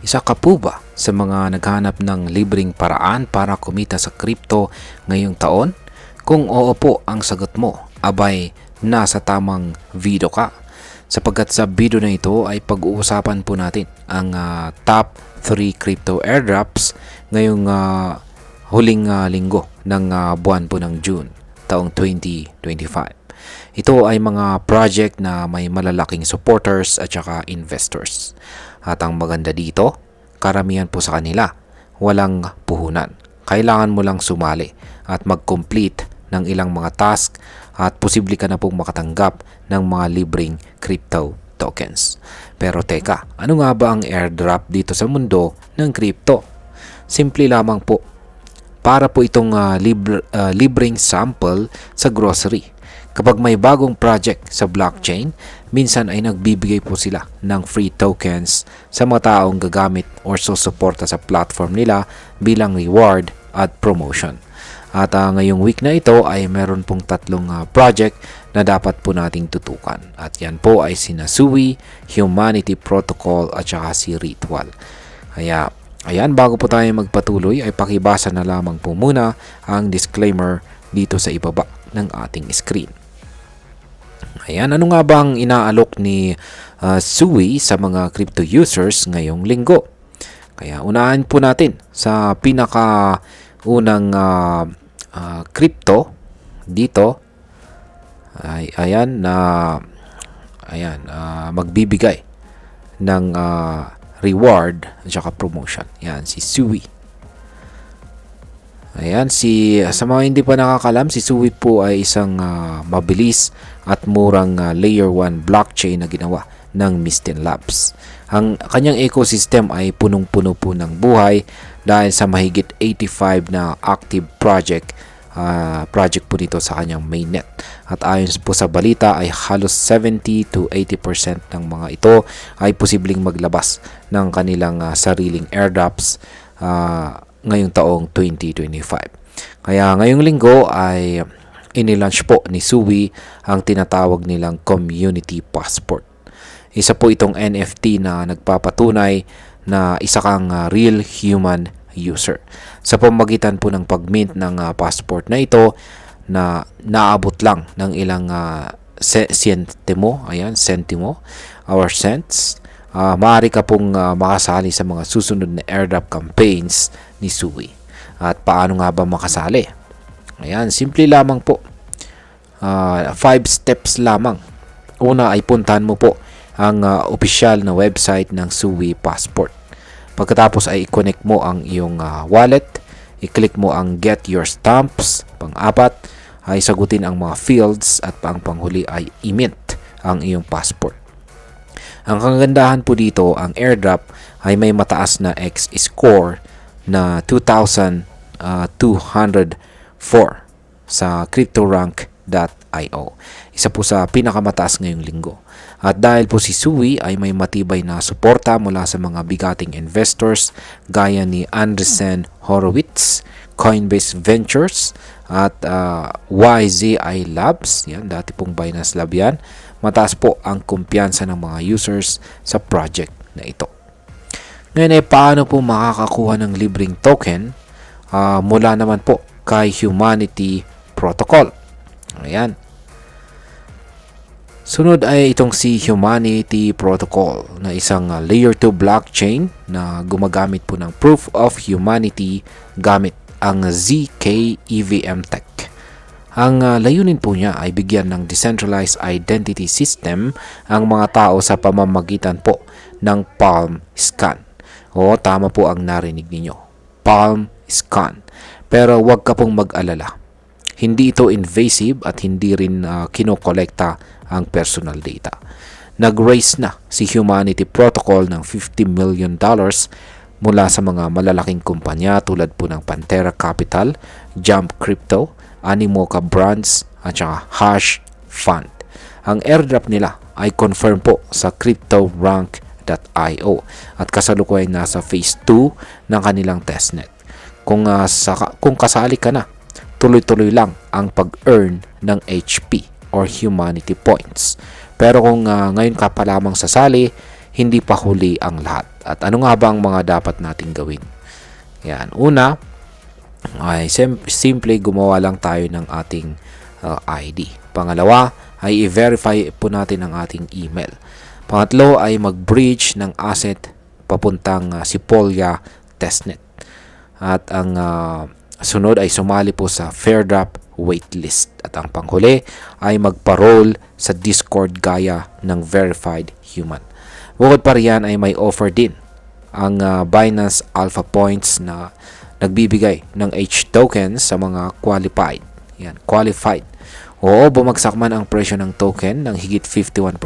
Isa ka po ba sa mga naghanap ng libreng paraan para kumita sa crypto ngayong taon? Kung oo po ang sagot mo, abay nasa tamang video ka. Sapagkat sa video na ito ay pag-uusapan po natin ang top 3 crypto airdrops ngayong huling linggo ng buwan po ng June taong 2025. Ito ay mga project na may malalaking supporters at saka investors. At ang maganda dito, karamihan po sa kanila, walang puhunan. Kailangan mo lang sumali at mag-complete ng ilang mga task at posible ka na pong makatanggap ng mga libreng crypto tokens. Pero teka, ano nga ba ang airdrop dito sa mundo ng crypto? Simple lamang po. Para po itong libreng sample sa grocery. Kapag may bagong project sa blockchain, minsan ay nagbibigay po sila ng free tokens sa mga taong gagamit or susuporta sa platform nila bilang reward at promotion. At ngayong week na ito ay meron pong tatlong project na dapat po nating tutukan. At yan po ay sina Sui, Humanity Protocol at saka si Ritual. Kaya ayan, bago po tayo magpatuloy ay pakibasa na lamang po muna ang disclaimer dito sa ibaba ng ating screen. Ayan, ano nga ba ang inaalok ni Sui sa mga crypto users ngayong linggo? Kaya unahan po natin sa pinaka-unang crypto dito. Magbibigay ng reward at saka promotion. Ayan, si Sui. Ayan, sa mga hindi pa nakakalam, si Sui po ay isang mabilis at murang layer 1 blockchain na ginawa ng Mistin Labs. Ang kanyang ecosystem ay punong-puno po ng buhay dahil sa mahigit 85 na active project po nito sa kanyang mainnet. At ayon po sa balita ay halos 70 to 80% ng mga ito ay posibleng maglabas ng kanilang sariling airdrops ngayong taong 2025. Kaya ngayong linggo ay inilaunch po ni Sui ang tinatawag nilang Community Passport. Isa po itong NFT na nagpapatunay na isa kang real human user. Sa pamamagitan po ng pag-mint ng passport na ito na naabot lang ng ilang sentimo or cents, maaari ka pong makasali sa mga susunod na airdrop campaigns ni Sui. At paano nga ba makasali? Ayan, simple lamang po. 5 steps lamang. Una ay puntahan mo po ang opisyal na website ng Sui Passport. Pagkatapos ay i-connect mo ang iyong wallet, i-click mo ang Get Your Stamps. Pang-apat ay sagutin ang mga fields at panghuli ay i-mint ang iyong passport. Ang kagandahan po dito, ang airdrop ay may mataas na X-score na 2,204 sa CryptoRank.io. Isa po sa pinakamataas ngayong linggo. At dahil po si Sui ay may matibay na suporta mula sa mga bigating investors gaya ni Andreessen Horowitz, Coinbase Ventures at YZI Labs, yan, dati pong Binance Lab yan, mataas po ang kumpiyansa ng mga users sa project na ito. Ngayon ay paano po makakakuha ng libreng token? Mula naman po kay Humanity Protocol. Ayan. Sunod ay itong si Humanity Protocol na isang layer 2 blockchain na gumagamit po ng proof of humanity gamit ang ZK EVM tech. Ang layunin po niya ay bigyan ng decentralized identity system ang mga tao sa pamamagitan po ng palm scan. O tama po ang narinig ninyo, palm scan. Pero huwag ka pong mag-alala. Hindi ito invasive at hindi rin kinokolekta ang personal data. Nag-raise na si Humanity Protocol ng $50 million mula sa mga malalaking kumpanya tulad po ng Pantera Capital, Jump Crypto, Animoca Brands at saka Hash Fund. Ang airdrop nila ay confirm po sa CryptoRank.io at kasalukuyan nasa phase 2 ng kanilang testnet. Kung kasali ka na, tuloy-tuloy lang ang pag-earn ng HP or Humanity Points. Pero kung ngayon ka pa lamang sasali, hindi pa huli ang lahat. At ano nga ba ang mga dapat nating gawin? Yan. Una, ay simple gumawa lang tayo ng ating ID. Pangalawa, ay i-verify po natin ang ating email. Pangatlo ay mag-bridge ng asset papuntang Sepolia testnet. At ang sunod ay sumali po sa Fairdrop waitlist. At ang panghuli ay magpa-roll sa Discord gaya ng verified human. Bukod pa riyan ay may offer din ang Binance Alpha Points na nagbibigay ng H tokens sa mga qualified. Yan, qualified. Oo, bumagsak man ang presyo ng token ng higit 51%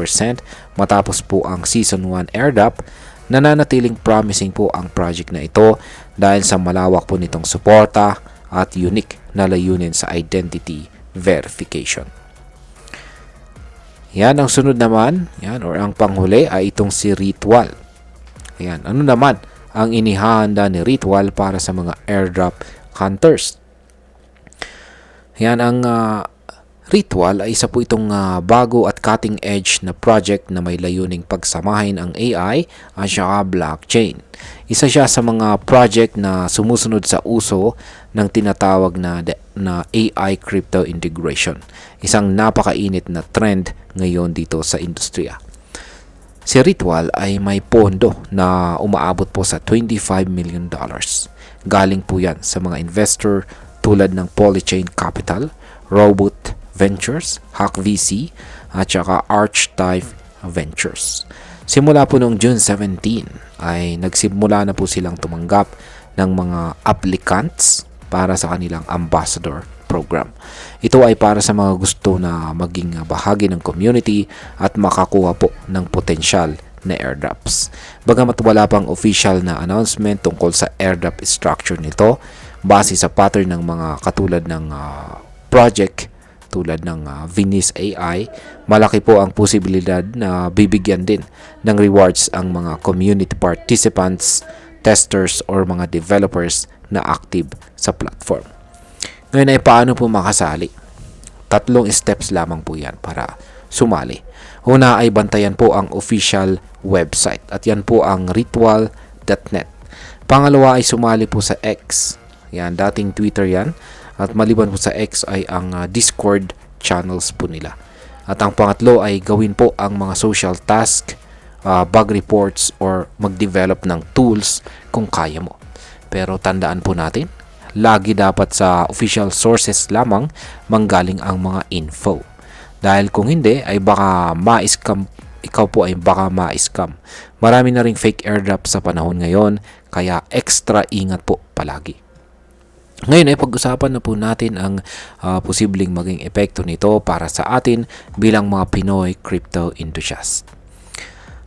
matapos po ang Season 1 airdrop, nananatiling promising po ang project na ito dahil sa malawak po nitong suporta at unique na layunin sa identity verification. Yan, ang sunod naman, yan, or ang panghuli ay itong si Ritual. Yan, ano naman ang inihahanda ni Ritual para sa mga airdrop hunters? Yan, ang Ritual ay isa po itong bago at cutting edge na project na may layuning pagsamahin ang AI at saka blockchain. Isa siya sa mga project na sumusunod sa uso ng tinatawag na AI crypto integration. Isang napakainit na trend ngayon dito sa industriya. Si Ritual ay may pondo na umaabot po sa $25 million. Galing po yan sa mga investor tulad ng Polychain Capital, Robot Ventures, Hack VC, at saka Archetype Ventures. Simula po noong June 17 ay nagsimula na po silang tumanggap ng mga applicants para sa kanilang ambassador program. Ito ay para sa mga gusto na maging bahagi ng community at makakuha po ng potensyal na airdrops. Bagamat wala pang official na announcement tungkol sa airdrop structure nito, base sa pattern ng mga katulad ng project tulad ng Venice AI, malaki po ang posibilidad na bibigyan din ng rewards ang mga community participants, testers, or mga developers na active sa platform. Ngayon ay paano po makasali? 3 steps lamang po yan para sumali. Una ay bantayan po ang official website at yan po ang ritual.net. Pangalawa ay sumali po sa X. Yan, dating Twitter yan. At maliban po sa X ay ang Discord channels po nila. At ang pangatlo ay gawin po ang mga social task, bug reports, or mag-develop ng tools kung kaya mo. Pero tandaan po natin, lagi dapat sa official sources lamang manggaling ang mga info. Dahil kung hindi ay baka ma-scam, ikaw po ay baka ma-scam. Marami na ring fake airdrop sa panahon ngayon, kaya extra ingat po palagi. Ngayon ay pag-usapan na po natin ang posibleng maging epekto nito para sa atin bilang mga Pinoy crypto enthusiast.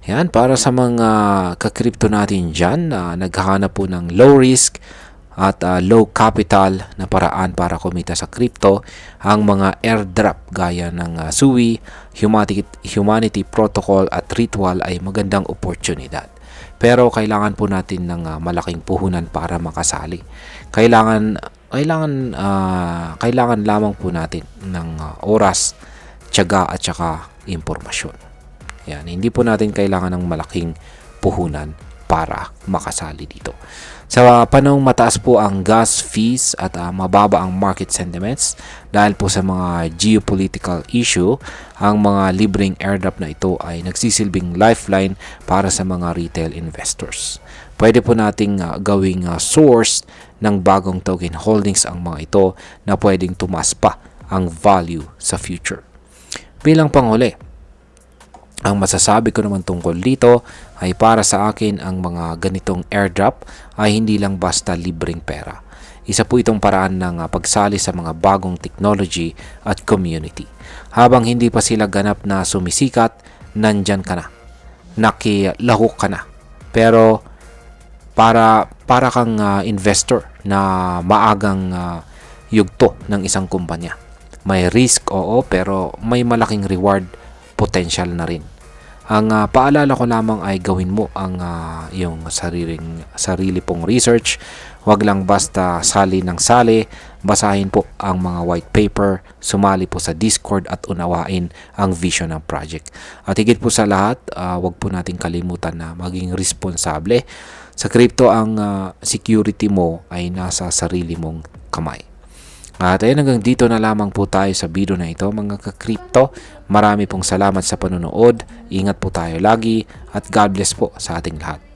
Yan, para sa mga ka-crypto natin dyan na naghahanap po ng low risk at low capital na paraan para kumita sa crypto, ang mga airdrop gaya ng Sui, Humanity Protocol at Ritual ay magandang oportunidad. Pero kailangan po natin ng malaking puhunan para makasali. Kailangan lamang po natin ng oras, tiyaga at saka impormasyon. Yan, hindi po natin kailangan ng malaking puhunan para makasali dito. Sa panahong mataas po ang gas fees at mababa ang market sentiments dahil po sa mga geopolitical issue, ang mga libreng airdrop na ito ay nagsisilbing lifeline para sa mga retail investors. Pwede po nating gawing source ng bagong token holdings ang mga ito na pwedeng tumaas pa ang value sa future. Bilang panghuli, ang masasabi ko naman tungkol dito ay para sa akin ang mga ganitong airdrop ay hindi lang basta libreng pera. Isa po itong paraan ng pagsali sa mga bagong technology at community. Habang hindi pa sila ganap na sumisikat, nandyan ka na. Nakilahok ka na. Pero para kang investor na maagang yugto ng isang kumpanya. May risk, oo, pero may malaking reward potential na rin. Ang paalala ko lamang ay gawin mo ang yung sarili pong research. Huwag lang basta sali ng sali. Basahin po ang mga white paper, sumali po sa Discord at unawain ang vision ng project. At higit po sa lahat, huwag po natin kalimutan na maging responsable. Sa crypto, ang security mo ay nasa sarili mong kamay. At ayun, hanggang dito na lamang po tayo sa video na ito mga ka-crypto. Marami pong salamat sa panonood. Ingat po tayo lagi at God bless po sa ating lahat.